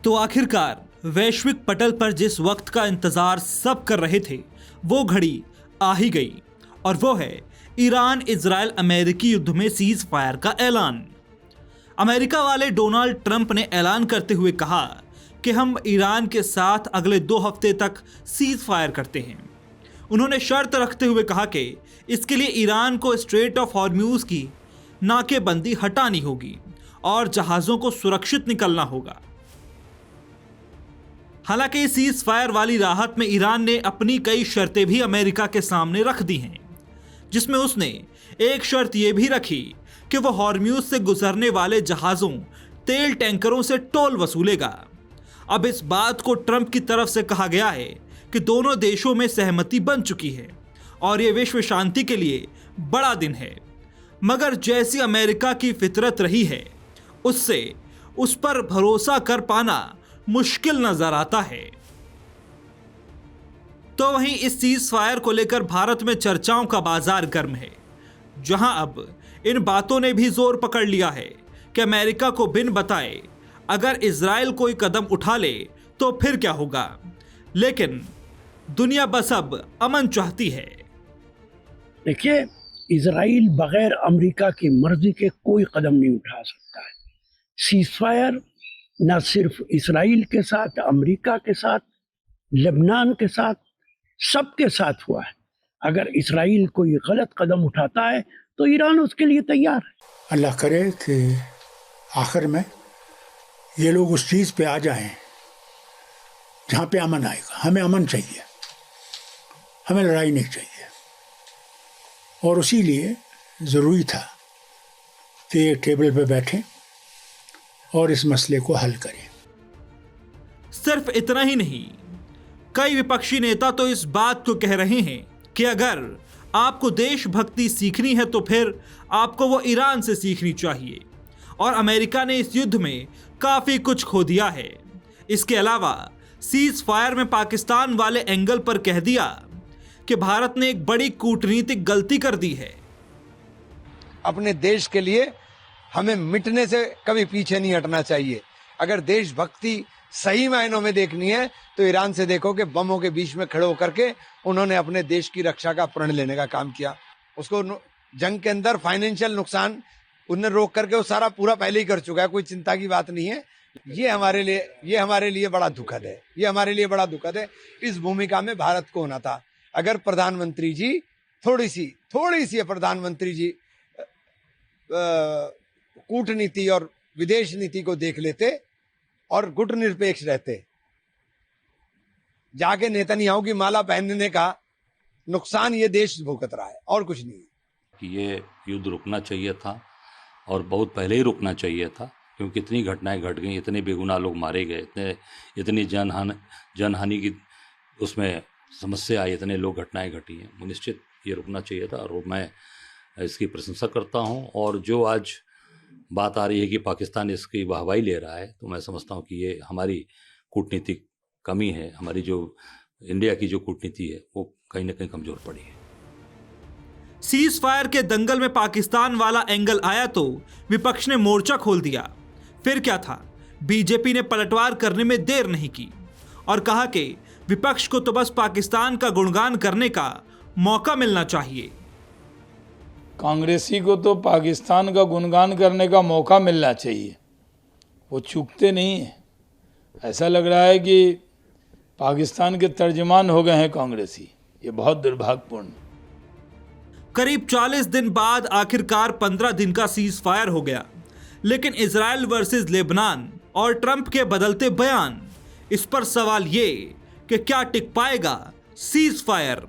तो आखिरकार वैश्विक पटल पर जिस वक्त का इंतजार सब कर रहे थे वो घड़ी आ ही गई, और वो है ईरान इजराइल अमेरिकी युद्ध में सीज फायर का ऐलान। अमेरिका वाले डोनाल्ड ट्रंप ने ऐलान करते हुए कहा कि हम ईरान के साथ अगले 2 हफ्ते तक सीज फायर करते हैं। उन्होंने शर्त रखते हुए कहा कि इसके लिए ईरान को स्ट्रेट ऑफ हॉर्म्यूज की नाकेबंदी हटानी होगी और जहाज़ों को सुरक्षित निकलना होगा। हालांकि सीज फायर वाली राहत में ईरान ने अपनी कई शर्तें भी अमेरिका के सामने रख दी हैं, जिसमें उसने एक शर्त यह भी रखी कि वो हॉर्म्यूज से गुजरने वाले जहाज़ों, तेल टैंकरों से टोल वसूलेगा। अब इस बात को ट्रंप की तरफ से कहा गया है कि दोनों देशों में सहमति बन चुकी है और ये विश्व शांति के लिए बड़ा दिन है। मगर जैसी अमेरिका की फितरत रही है उससे उस पर भरोसा कर पाना मुश्किल नजर आता है। तो वहीं इस सीज फायर को लेकर भारत में चर्चाओं का बाजार गर्म है, जहां अब इन बातों ने भी जोर पकड़ लिया है कि अमेरिका को बिन बताए अगर इजराइल कोई कदम उठा ले तो फिर क्या होगा। लेकिन दुनिया बस अब अमन चाहती है। देखिए, इजराइल बगैर अमेरिका की मर्जी के कोई कदम नहीं उठा सकता है। सीजफायर न सिर्फ इजराइल के साथ, अमेरिका के साथ, लेबनान के साथ, सबके साथ हुआ है। अगर इजराइल कोई गलत कदम उठाता है तो ईरान उसके लिए तैयार है। अल्लाह करे कि आखिर में ये लोग उस चीज़ पे आ जाएं जहाँ पे अमन आएगा। हमें अमन चाहिए, हमें लड़ाई नहीं चाहिए, और उसी लिए ज़रूरी था कि एक टेबल पे बैठें और इस मसले को हल करें। सिर्फ इतना ही नहीं, कई विपक्षी नेता तो इस बात को कह रहे हैं कि अगर आपको देशभक्ति सीखनी है तो फिर आपको वो ईरान से सीखनी चाहिए, और अमेरिका ने इस युद्ध में काफ़ी कुछ खो दिया है। इसके अलावा सीज फायर में पाकिस्तान वाले एंगल पर कह दिया कि भारत ने एक बड़ी कूटनीतिक गलती कर दी है। अपने देश के लिए हमें मिटने से कभी पीछे नहीं हटना चाहिए। अगर देशभक्ति सही मायनों में देखनी है तो ईरान से देखो कि बमों के बीच में खड़े होकर के उन्होंने अपने देश की रक्षा का प्रण लेने का काम किया। उसको जंग के अंदर फाइनेंशियल नुकसान उन्हें रोक करके वो सारा पूरा पहले ही कर चुका है, कोई चिंता की बात नहीं है। ये हमारे लिए बड़ा दुखद है। ये हमारे लिए बड़ा दुखद है। इस भूमिका में भारत को होना था। अगर प्रधानमंत्री जी थोड़ी सी प्रधानमंत्री जी कूटनीति और विदेश नीति को देख लेते और गुटनिरपेक्ष रहते, जाके नेतन्याहू की माला पहनने का नुकसान ये देश भुगत रहा है और कुछ नहीं। कि ये युद्ध रुकना चाहिए था और बहुत पहले ही रुकना चाहिए था, क्योंकि इतनी घटनाएं घट गई, इतने बेगुनाह लोग मारे गए, इतनी जनहानि की उसमें समस्या आई, इतने लोग घटनाएं घटी हैं। निश्चित ये रुकना चाहिए था और मैं इसकी प्रशंसा करता हूं। और जो आज बात आ रही है कि पाकिस्तान इसकी वाहवाही ले रहा है, तो मैं समझता हूं कि ये हमारी कूटनीतिक कमी है। हमारी जो इंडिया की जो कूटनीति है वो कहीं ना कहीं कमज़ोर पड़ी है। सीज फायर के दंगल में पाकिस्तान वाला एंगल आया तो विपक्ष ने मोर्चा खोल दिया। फिर क्या था, बीजेपी ने पलटवार करने में देर नहीं की और कहा कि विपक्ष को तो बस पाकिस्तान का गुणगान करने का मौका मिलना चाहिए। कांग्रेसी को तो पाकिस्तान का गुणगान करने का मौका मिलना चाहिए, वो चूकते नहीं है। ऐसा लग रहा है कि पाकिस्तान के तर्जमान हो गए हैं कांग्रेसी। ये बहुत दुर्भाग्यपूर्ण। करीब 40 दिन बाद आखिरकार 15 दिन का सीज फायर हो गया, लेकिन इजराइल वर्सेस लेबनान और ट्रंप के बदलते बयान, इस पर सवाल ये कि क्या टिक पाएगा सीज फायर।